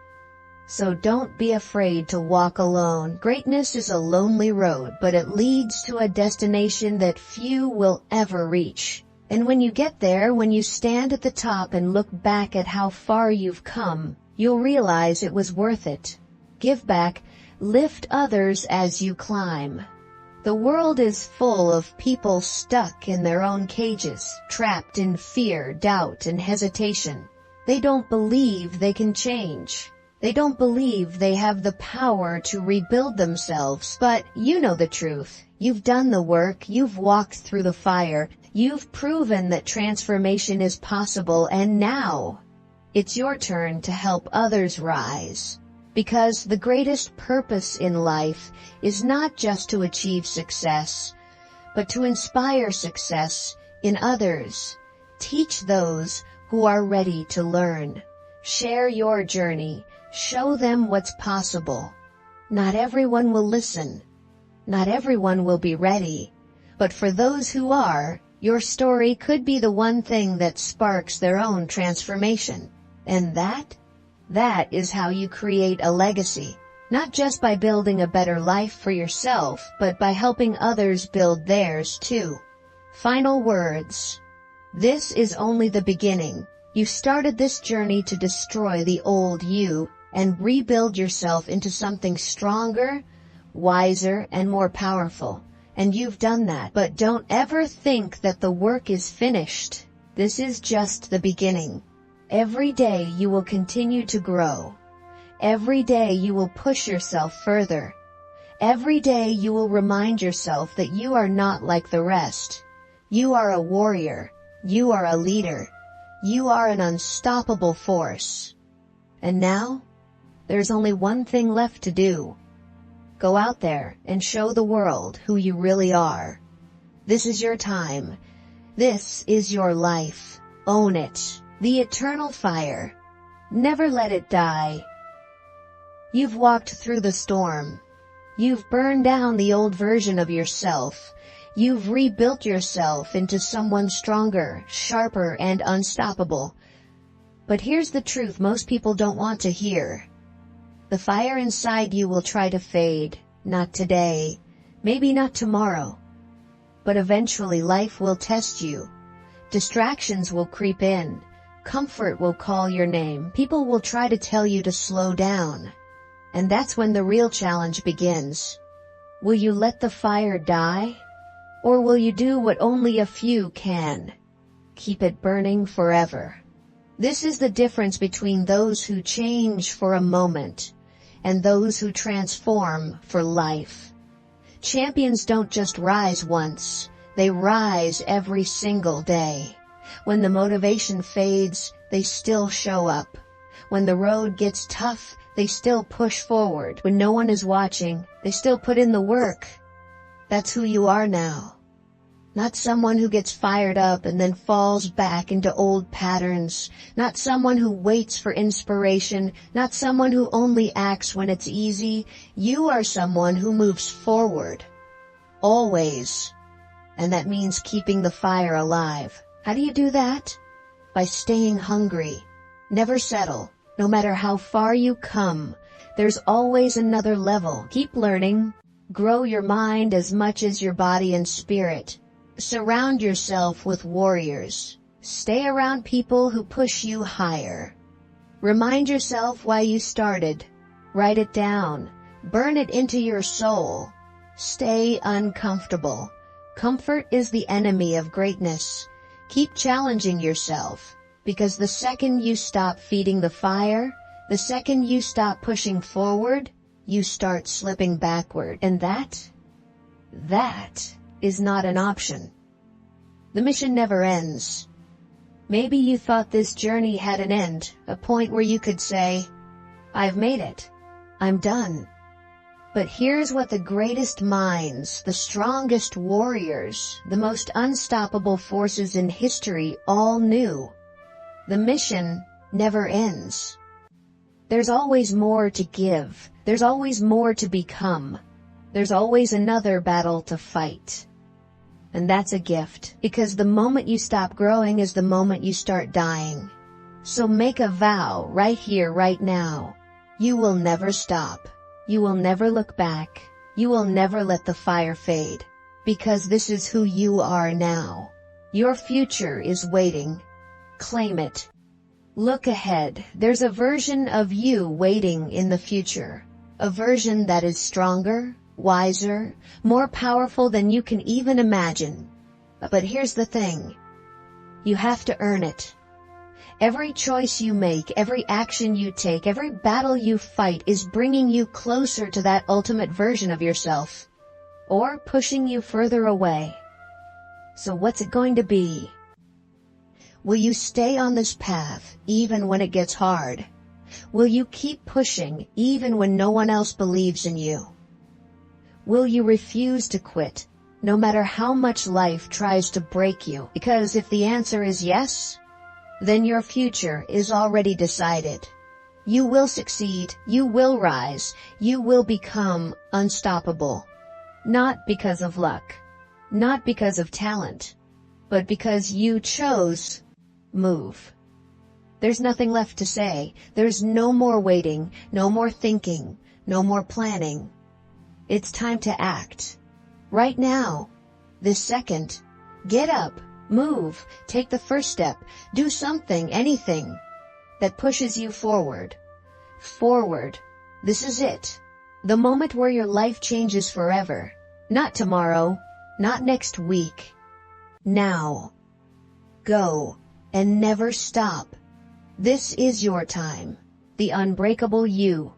So don't be afraid to walk alone. Greatness is a lonely road, but it leads to a destination that few will ever reach. And when you get there, when you stand at the top and look back at how far you've come, you'll realize it was worth it. Give back, lift others as you climb. The world is full of people stuck in their own cages, trapped in fear, doubt, and hesitation. They don't believe they can change. They don't believe they have the power to rebuild themselves. But you know the truth. You've done the work, you've walked through the fire, you've proven that transformation is possible, and now it's your turn to help others rise. Because the greatest purpose in life is not just to achieve success, but to inspire success in others. Teach those who are ready to learn. Share your journey. Show them what's possible. Not everyone will listen. Not everyone will be ready. But for those who are, your story could be the one thing that sparks their own transformation. And that is how you create a legacy. Not just by building a better life for yourself, but by helping others build theirs too. Final words. This is only the beginning. You started this journey to destroy the old you and rebuild yourself into something stronger, wiser, and more powerful. And you've done that. But don't ever think that the work is finished. This is just the beginning. Every day you will continue to grow. Every day you will push yourself further. Every day you will remind yourself that you are not like the rest. You are a warrior. You are a leader. You are an unstoppable force. And now, there's only one thing left to do. Go out there and show the world who you really are. This is your time. This is your life. Own it. The eternal fire. Never let it die. You've walked through the storm. You've burned down the old version of yourself. You've rebuilt yourself into someone stronger, sharper, and unstoppable. But here's the truth most people don't want to hear. The fire inside you will try to fade. Not today. Maybe not tomorrow. But eventually life will test you. Distractions will creep in. Comfort will call your name. People will try to tell you to slow down. And that's when the real challenge begins. Will you let the fire die? Or will you do what only a few can? Keep it burning forever. This is the difference between those who change for a moment and those who transform for life. Champions don't just rise once, they rise every single day. When the motivation fades, they still show up. When the road gets tough, they still push forward. When no one is watching, they still put in the work. That's who you are now. Not someone who gets fired up and then falls back into old patterns. Not someone who waits for inspiration. Not someone who only acts when it's easy. You are someone who moves forward. Always. And that means keeping the fire alive. How do you do that? By staying hungry. Never settle. No matter how far you come, there's always another level. Keep learning. Grow your mind as much as your body and spirit. Surround yourself with warriors. Stay around people who push you higher. Remind yourself why you started. Write it down. Burn it into your soul. Stay uncomfortable. Comfort is the enemy of greatness. Keep challenging yourself, because the second you stop feeding the fire, the second you stop pushing forward, you start slipping backward. And that is not an option. The mission never ends. Maybe you thought this journey had an end, a point where you could say, I've made it. I'm done. But here's what the greatest minds, the strongest warriors, the most unstoppable forces in history all knew. The mission never ends. There's always more to give. There's always more to become. There's always another battle to fight. And that's a gift, because the moment you stop growing is the moment you start dying. So make a vow right here, right now. You will never stop. You will never look back. You will never let the fire fade. Because this is who you are now. Your future is waiting. Claim it. Look ahead. There's a version of you waiting in the future. A version that is stronger, wiser, more powerful than you can even imagine. But here's the thing. You have to earn it. Every choice you make, every action you take, every battle you fight is bringing you closer to that ultimate version of yourself, or pushing you further away. So what's it going to be? Will you stay on this path even when it gets hard? Will you keep pushing even when no one else believes in you? Will you refuse to quit no matter how much life tries to break you? Because if the answer is yes, then your future is already decided. You will succeed, you will rise, you will become unstoppable. Not because of luck, not because of talent, but because you chose move. There's nothing left to say. There's no more waiting, no more thinking, no more planning. It's time to act. Right now, this second. Get up, move, take the first step, do something, anything that pushes you forward. Forward. This is it. The moment where your life changes forever. Not tomorrow, not next week. Now. Go, and never stop. This is your time. The unbreakable you.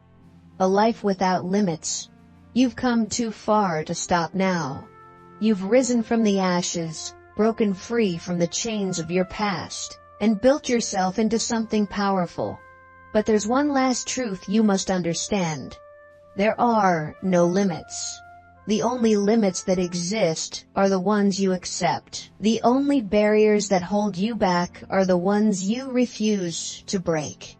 A life without limits. You've come too far to stop now. You've risen from the ashes, broken free from the chains of your past, and built yourself into something powerful. But there's one last truth you must understand. There are no limits. The only limits that exist are the ones you accept. The only barriers that hold you back are the ones you refuse to break.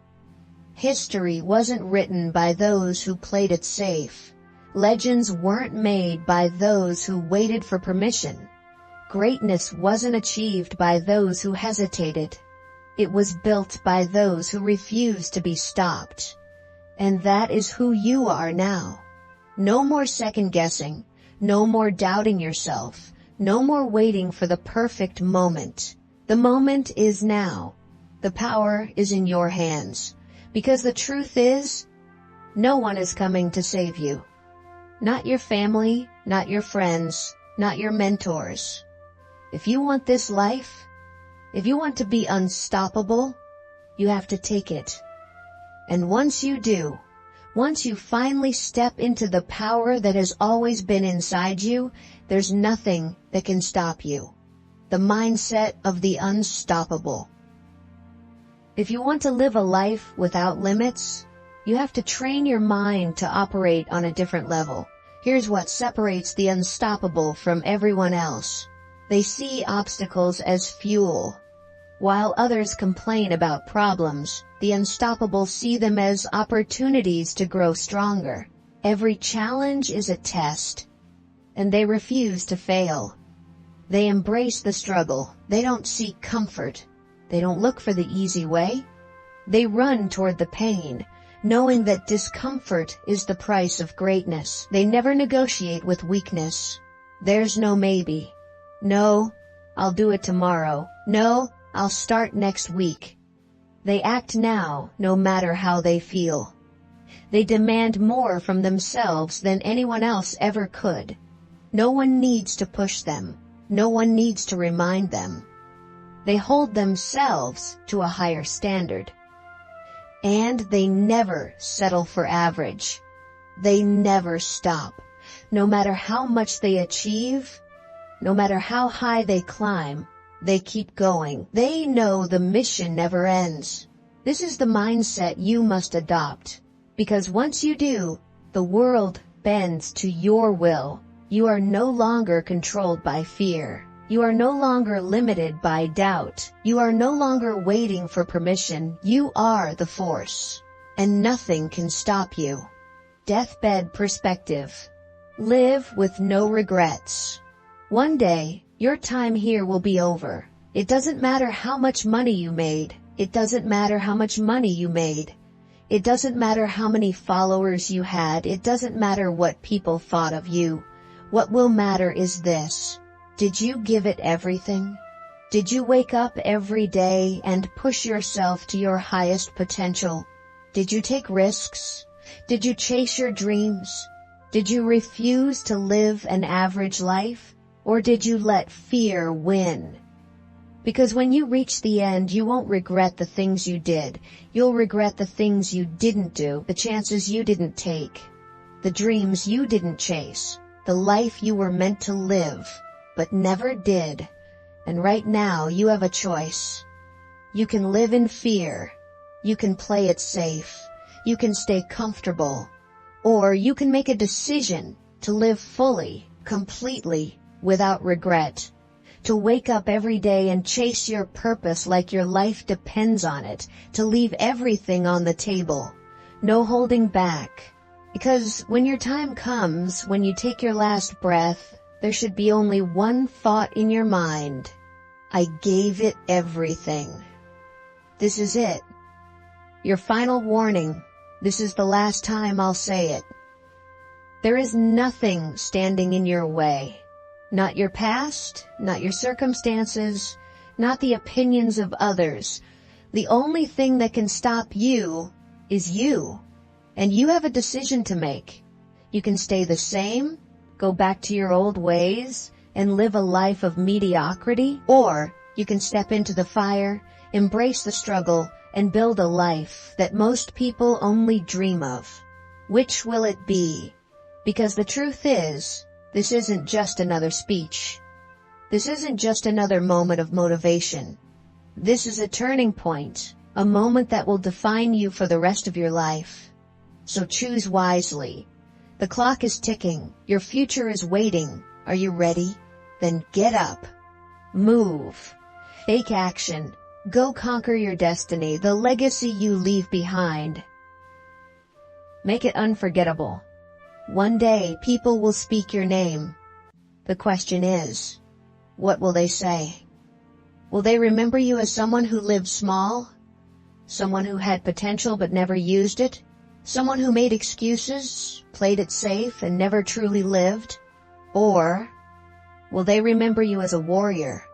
History wasn't written by those who played it safe. Legends weren't made by those who waited for permission. Greatness wasn't achieved by those who hesitated. It was built by those who refused to be stopped. And that is who you are now. No more second-guessing, no more doubting yourself, no more waiting for the perfect moment. The moment is now. The power is in your hands. Because the truth is, no one is coming to save you. Not your family, not your friends, not your mentors. If you want this life, if you want to be unstoppable, you have to take it. And once you do, once you finally step into the power that has always been inside you, there's nothing that can stop you. The mindset of the unstoppable. If you want to live a life without limits, you have to train your mind to operate on a different level. Here's what separates the unstoppable from everyone else. They see obstacles as fuel. While others complain about problems, the unstoppable see them as opportunities to grow stronger. Every challenge is a test, and they refuse to fail. They embrace the struggle. They don't seek comfort. They don't look for the easy way. They run toward the pain, knowing that discomfort is the price of greatness. They never negotiate with weakness. There's no maybe. No, I'll do it tomorrow. No, I'll start next week. They act now, no matter how they feel. They demand more from themselves than anyone else ever could. No one needs to push them. No one needs to remind them. They hold themselves to a higher standard. And they never settle for average. They never stop. No matter how much they achieve, no matter how high they climb, they keep going. They know the mission never ends. This is the mindset you must adopt. Because once you do, the world bends to your will. You are no longer controlled by fear. You are no longer limited by doubt. You are no longer waiting for permission. You are the force. And nothing can stop you. Deathbed perspective. Live with no regrets. One day, your time here will be over. It doesn't matter how much money you made. It doesn't matter how much money you made. It doesn't matter how many followers you had. It doesn't matter what people thought of you. What will matter is this. Did you give it everything? Did you wake up every day and push yourself to your highest potential? Did you take risks? Did you chase your dreams? Did you refuse to live an average life? Or did you let fear win? Because when you reach the end, you won't regret the things you did. You'll regret the things you didn't do, the chances you didn't take, the dreams you didn't chase, the life you were meant to live, but never did. And right now, you have a choice. You can live in fear. You can play it safe. You can stay comfortable. Or you can make a decision to live fully, completely, without regret. To wake up every day and chase your purpose like your life depends on it. To leave everything on the table. No holding back. Because when your time comes, when you take your last breath, there should be only one thought in your mind. I gave it everything. This is it. Your final warning. This is the last time I'll say it. There is nothing standing in your way. Not your past, not your circumstances, not the opinions of others. The only thing that can stop you is you. And you have a decision to make. You can stay the same, go back to your old ways, and live a life of mediocrity, or you can step into the fire, embrace the struggle, and build a life that most people only dream of. Which will it be? Because the truth is, this isn't just another speech. This isn't just another moment of motivation. This is a turning point, a moment that will define you for the rest of your life. So choose wisely. The clock is ticking. Your future is waiting. Are you ready? Then get up. Move. Take action. Go conquer your destiny, the legacy you leave behind. Make it unforgettable. One day, people will speak your name. The question is, what will they say? Will they remember you as someone who lived small? Someone who had potential but never used it? Someone who made excuses, played it safe, and never truly lived? Or will they remember you as a warrior?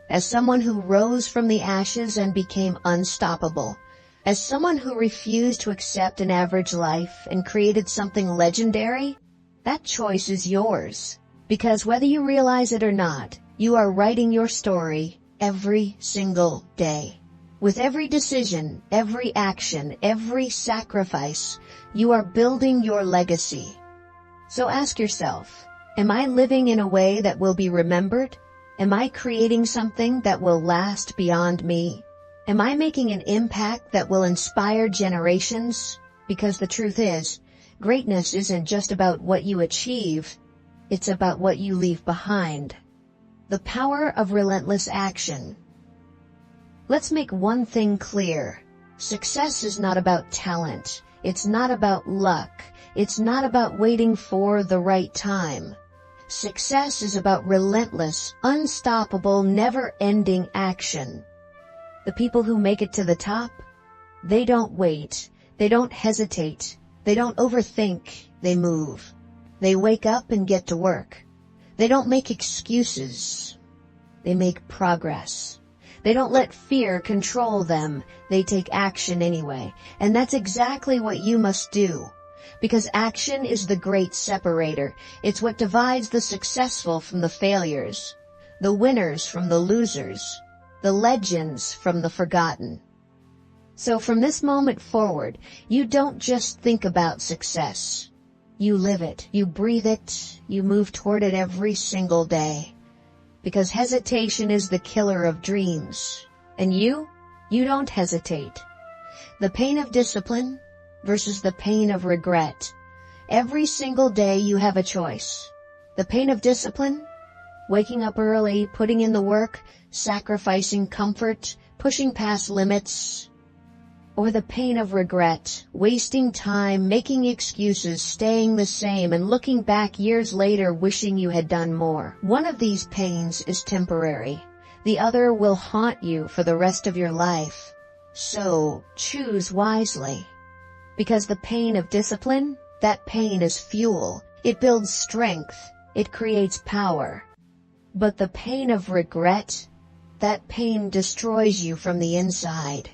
As someone who rose from the ashes and became unstoppable? As someone who refused to accept an average life and created something legendary? That choice is yours. Because whether you realize it or not, you are writing your story every single day. With every decision, every action, every sacrifice, you are building your legacy. So ask yourself, am I living in a way that will be remembered? Am I creating something that will last beyond me? Am I making an impact that will inspire generations? Because the truth is, greatness isn't just about what you achieve, it's about what you leave behind. The power of relentless action. Let's make one thing clear. Success is not about talent. It's not about luck. It's not about waiting for the right time. Success is about relentless, unstoppable, never-ending action. The people who make it to the top, they don't wait. They don't hesitate. They don't overthink. They move. They wake up and get to work. They don't make excuses. They make progress. They don't let fear control them. They take action anyway. And that's exactly what you must do. Because action is the great separator. It's what divides the successful from the failures, the winners from the losers, the legends from the forgotten. So from this moment forward, you don't just think about success. You live it, you breathe it, you move toward it every single day. Because hesitation is the killer of dreams. And you don't hesitate. The pain of discipline versus the pain of regret. Every single day you have a choice. The pain of discipline, waking up early, putting in the work, sacrificing comfort, pushing past limits. Or the pain of regret, wasting time, making excuses, staying the same, and looking back years later wishing you had done more. One of these pains is temporary. The other will haunt you for the rest of your life. So, choose wisely. Because the pain of discipline, that pain is fuel. It builds strength. It creates power. But the pain of regret, That pain destroys you from the inside.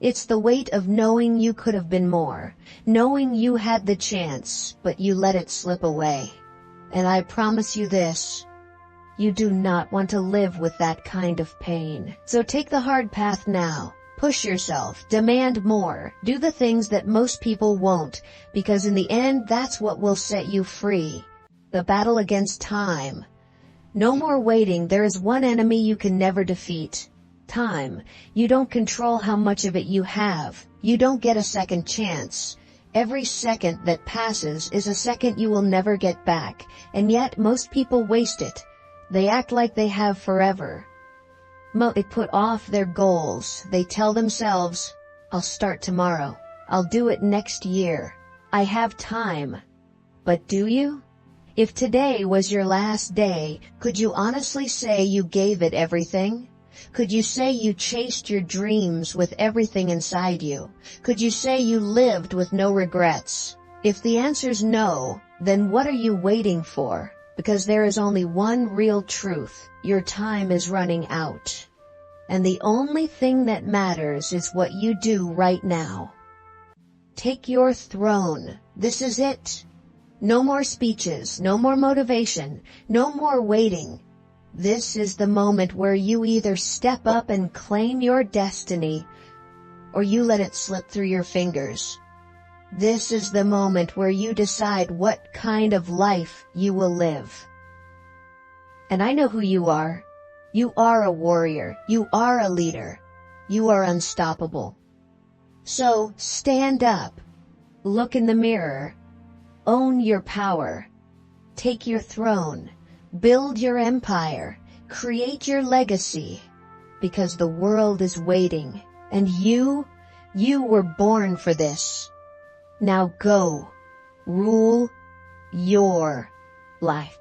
It's the weight of knowing you could have been more, knowing you had the chance, but you let it slip away. And I promise you this, you do not want to live with that kind of pain. So take the hard path now. Push yourself, demand more, do the things that most people won't, because in the end that's what will set you free. The battle against time. No more waiting. There is one enemy you can never defeat. Time. You don't control how much of it you have. You don't get a second chance. Every second that passes is a second you will never get back, and yet most people waste it. They act like they have forever. They put off their goals. They tell themselves, I'll start tomorrow. I'll do it next year. I have time. But do you? If today was your last day, could you honestly say you gave it everything? Could you say you chased your dreams with everything inside you? Could you say you lived with no regrets? If the answer's no, then what are you waiting for? Because there is only one real truth. Your time is running out. And the only thing that matters is what you do right now. Take your throne. This is it. No more speeches, no more motivation, no more waiting. This is the moment where you either step up and claim your destiny, or you let it slip through your fingers. This is the moment where you decide what kind of life you will live. And I know who you are. You are a warrior. You are a leader. You are unstoppable. So, stand up. Look in the mirror. Own your power. Take your throne. Build your empire. Create your legacy. Because the world is waiting. And you were born for this. Now go. Rule your life.